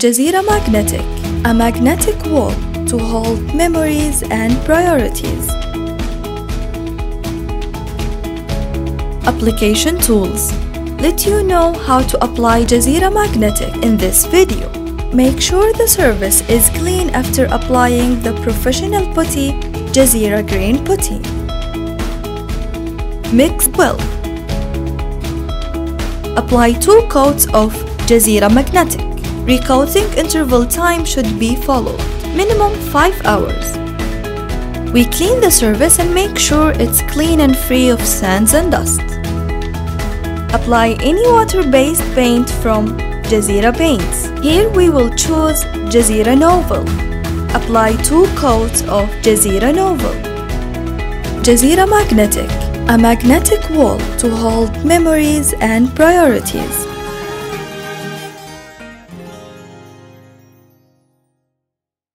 Jazeera Magnetic, a magnetic wall to hold memories and priorities. Application tools. Let you know how to apply Jazeera Magnetic in this video. Make sure the surface is clean after applying the professional putty, Jazeera Green Putty. Mix well. Apply 2 coats of Jazeera Magnetic. Recoating interval time should be followed, minimum 5 hours. We clean the surface and make sure it's clean and free of sands and dust. Apply any water-based paint from Jazeera Paints. Here we will choose Jazeera Novel. Apply 2 coats of Jazeera Novel. Jazeera Magnetic, a magnetic wall to hold memories and priorities.